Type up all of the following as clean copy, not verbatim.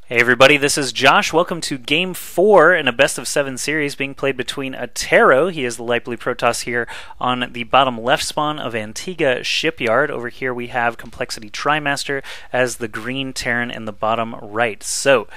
Hey everybody, this is Josh. Welcome to Game 4 in a best-of-7 series being played between Attero. He is the likely Protoss here on the bottom left spawn of Antiga Shipyard. Over here we have coL.TriMaster as the green Terran in the bottom right. So,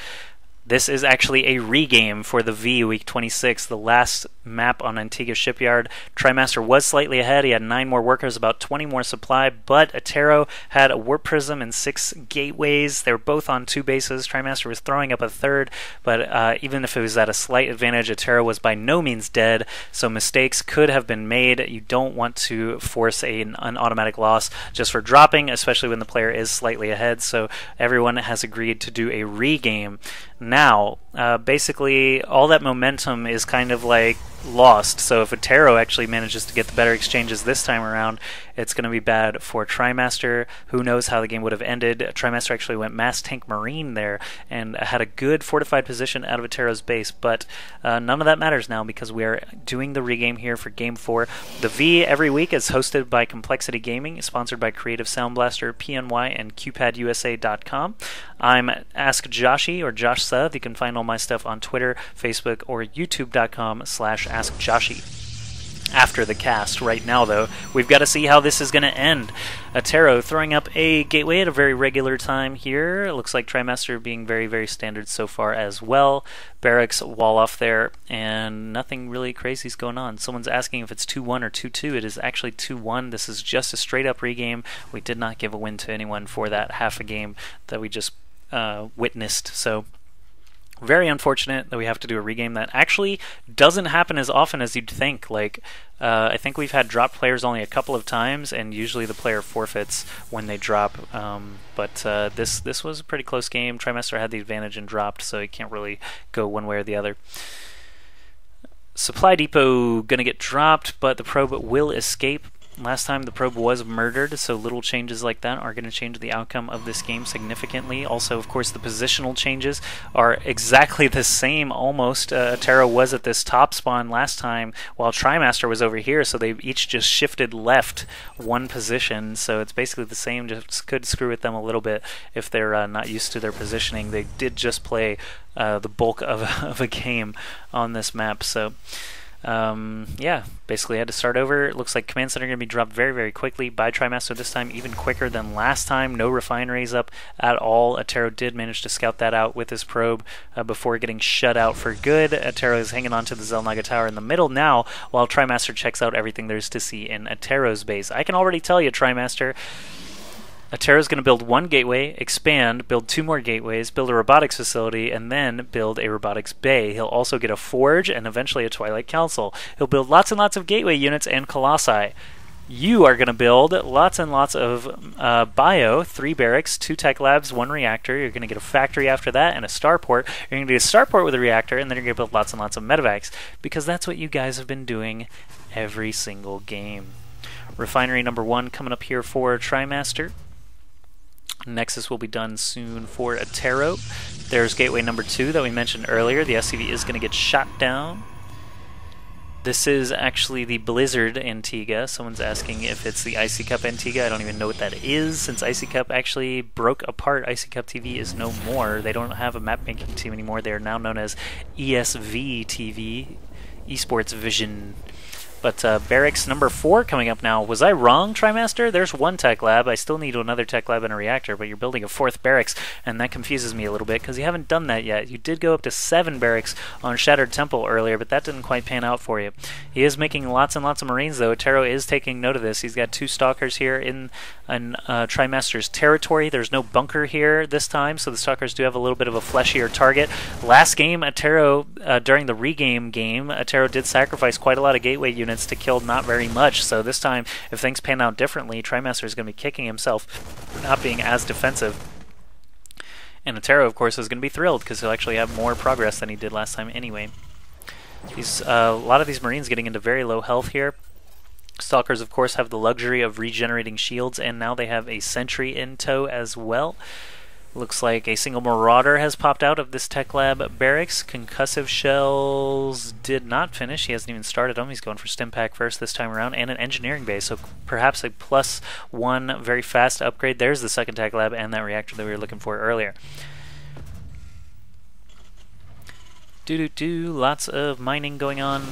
this is actually a regame for the V Week 26, the last map on Antiga Shipyard. TriMaster was slightly ahead. He had 9 more workers, about 20 more supply, but Attero had a warp prism and 6 gateways. They were both on 2 bases. TriMaster was throwing up a third, but even if it was at a slight advantage, Attero was by no means dead, so mistakes could have been made. You don't want to force an automatic loss just for dropping, especially when the player is slightly ahead, so everyone has agreed to do a regame. Now, basically, all that momentum is kind of like lost, so if Attero actually manages to get the better exchanges this time around, it's going to be bad for TriMaster. Who knows how the game would have ended. TriMaster actually went Mass Tank Marine there and had a good fortified position out of Attero's base, but none of that matters now because we are doing the regame here for Game 4. The V every week is hosted by Complexity Gaming, sponsored by Creative Sound Blaster, PNY, and QPadUSA.com. I'm AskJoshy, or Josh Seth. You can find all my stuff on Twitter, Facebook, or YouTube.com/AskJoshy. After the cast. Right now, though, we've got to see how this is going to end. Attero throwing up a gateway at a very regular time here. It looks like TriMaster being very, very standard so far as well. Barracks wall off there, and nothing really crazy is going on. Someone's asking if it's 2-1 or 2-2. It is actually 2-1. This is just a straight-up regame. We did not give a win to anyone for that half a game that we just witnessed, so very unfortunate that we have to do a regame. That actually doesn't happen as often as you'd think. Like, I think we've had drop players only a couple of times, and usually the player forfeits when they drop. But this was a pretty close game. TriMaster had the advantage and dropped, so it can't really go one way or the other. Supply depot gonna get dropped, but the probe will escape. Last time the probe was murdered, so little changes like that are going to change the outcome of this game significantly. Also, of course, the positional changes are exactly the same almost. Attero was at this top spawn last time while TriMaster was over here, so they each just shifted left one position, so it's basically the same, just could screw with them a little bit if they're not used to their positioning. They did just play the bulk of a game on this map, so yeah, basically had to start over. It looks like Command Center going to be dropped very, very quickly by TriMaster this time, even quicker than last time. No refineries up at all. Attero did manage to scout that out with his probe before getting shut out for good. Attero is hanging on to the Zelnaga Tower in the middle now, while TriMaster checks out everything there's to see in Attero's base. I can already tell you, TriMaster, Attero's going to build 1 gateway, expand, build 2 more gateways, build a robotics facility, and then build a robotics bay. He'll also get a forge and eventually a Twilight Council. He'll build lots and lots of gateway units and colossi. You are going to build lots and lots of bio, 3 barracks, 2 tech labs, 1 reactor. You're going to get a factory after that and a starport. You're going to get a starport with a reactor, and then you're going to build lots and lots of medevacs, because that's what you guys have been doing every single game. Refinery number 1 coming up here for TriMaster. Nexus will be done soon for Attero. There's gateway number 2 that we mentioned earlier. The SCV is going to get shot down. This is actually the Blizzard Antiga. Someone's asking if it's the Icy Cup Antiga. I don't even know what that is, since Icy Cup actually broke apart. Icy Cup TV is no more. They don't have a map-making team anymore. They are now known as ESV TV, Esports Vision. But barracks number 4 coming up now. Was I wrong, TriMaster? There's 1 tech lab. I still need another tech lab and a reactor, but you're building a 4th barracks, and that confuses me a little bit because you haven't done that yet. You did go up to 7 barracks on Shattered Temple earlier, but that didn't quite pan out for you. He is making lots and lots of Marines, though. Attero is taking note of this. He's got 2 Stalkers here in TriMaster's territory. There's no bunker here this time, so the Stalkers do have a little bit of a fleshier target. Last game, Attero, during the regame game, Attero did sacrifice quite a lot of gateway units to kill not very much, so this time, if things pan out differently, TriMaster is going to be kicking himself for not being as defensive. And Attero, of course, is going to be thrilled because he'll actually have more progress than he did last time anyway. A lot of these Marines getting into very low health here. Stalkers, of course, have the luxury of regenerating shields, and now they have a sentry in tow as well. Looks like a single Marauder has popped out of this Tech Lab barracks. Concussive Shells did not finish. He hasn't even started them. He's going for Stimpack first this time around, and an Engineering Base, so perhaps a +1 very fast upgrade. There's the second Tech Lab and that reactor that we were looking for earlier. Lots of mining going on.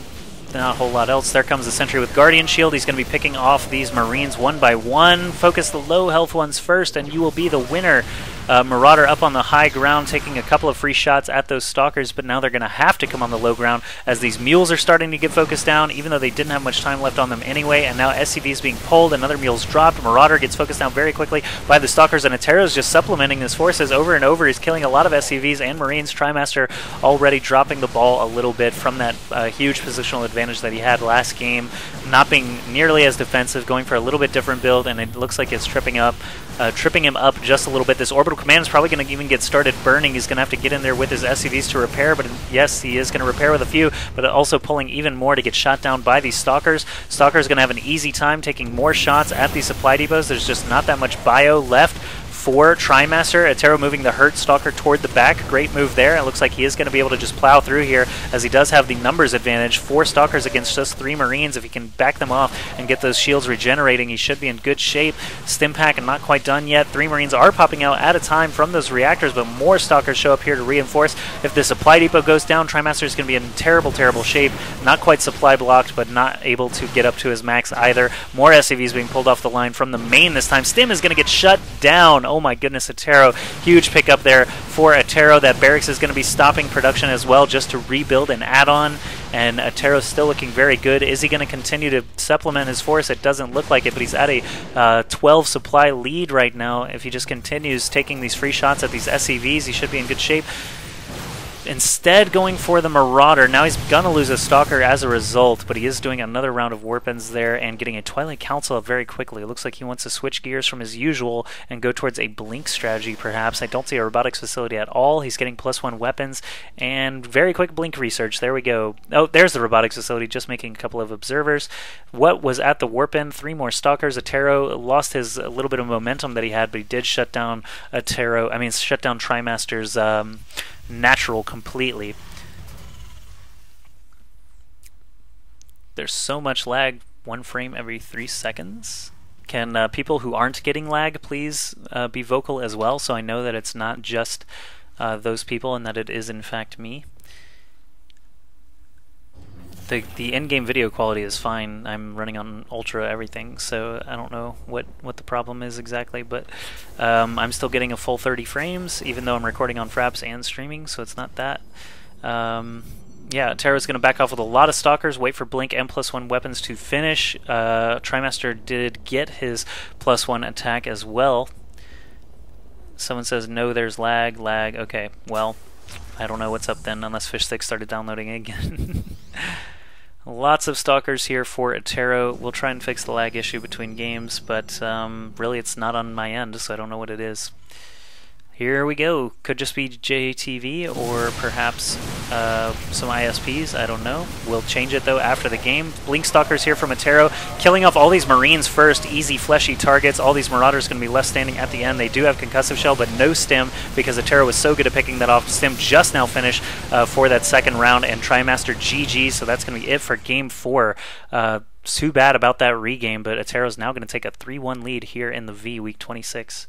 Not a whole lot else. There comes the sentry with Guardian Shield. He's going to be picking off these Marines one by one. Focus the low health ones first, and you will be the winner. Marauder up on the high ground, taking a couple of free shots at those Stalkers, but now they're going to have to come on the low ground as these Mules are starting to get focused down, even though they didn't have much time left on them anyway, and now SCV is being pulled. Another Mule's dropped. Marauder gets focused down very quickly by the Stalkers, and Attero is just supplementing his forces over and over. He's killing a lot of SCVs and Marines. TriMaster already dropping the ball a little bit from that huge positional advantage that he had last game, not being nearly as defensive, going for a little bit different build, and it looks like it's tripping him up just a little bit. This orbital command is probably going to even get started burning. He's going to have to get in there with his SCVs to repair, but yes, he is going to repair with a few, but also pulling even more to get shot down by these Stalkers. Stalkers going to have an easy time taking more shots at these supply depots. There's just not that much bio left for TriMaster. Attero moving the hurt Stalker toward the back. Great move there. It looks like he is going to be able to just plow through here, as he does have the numbers advantage. 4 Stalkers against just 3 Marines. If he can back them off and get those shields regenerating, he should be in good shape. Stim pack not quite done yet. 3 Marines are popping out at a time from those reactors, but more Stalkers show up here to reinforce. If the supply depot goes down, TriMaster is going to be in terrible, terrible shape. Not quite supply blocked, but not able to get up to his max either. More SCVs being pulled off the line from the main this time. Stim is going to get shut down. Oh my goodness, Attero. Huge pickup there for Attero. That barracks is going to be stopping production as well, just to rebuild and add on. And Attero's still looking very good. Is he going to continue to supplement his force? It doesn't look like it, but he's at a 12 supply lead right now. If he just continues taking these free shots at these SCVs, he should be in good shape. Instead, going for the Marauder. Now he's going to lose a Stalker as a result, but he is doing another round of weapons there and getting a Twilight Council up very quickly. It looks like he wants to switch gears from his usual and go towards a Blink strategy, perhaps. I don't see a robotics facility at all. He's getting +1 weapons and very quick Blink research. There we go. Oh, there's the robotics facility, just making a couple of observers. What was at the warp-in? 3 more Stalkers. Attero lost his little bit of momentum that he had, but he did shut down shut down TriMaster's natural completely. There's so much lag, 1 frame every 3 seconds. Can people who aren't getting lag please be vocal as well, so I know that it's not just those people and that it is in fact me. The in-game video quality is fine. I'm running on ultra everything, so I don't know what the problem is exactly, but I'm still getting a full 30 frames, even though I'm recording on Fraps and streaming, so it's not that. Yeah, Attero's going to back off with a lot of Stalkers, wait for Blink and +1 weapons to finish. TriMaster did get his +1 attack as well. Someone says, no, there's lag. Okay, well, I don't know what's up then, unless Fish6 started downloading again. Lots of Stalkers here for Attero. We'll try and fix the lag issue between games, but really it's not on my end, so I don't know what it is. Here we go. Could just be JTV or perhaps some ISPs. I don't know. We'll change it though after the game. Blink Stalkers here from Attero, killing off all these Marines first. Easy, fleshy targets. All these Marauders going to be left standing at the end. They do have Concussive Shell, but no Stim because Attero was so good at picking that off. Stim just now finished for that second round, and TriMaster GG. So that's going to be it for Game 4. Too bad about that regame, but Attero's now going to take a 3-1 lead here in the V, Week 26.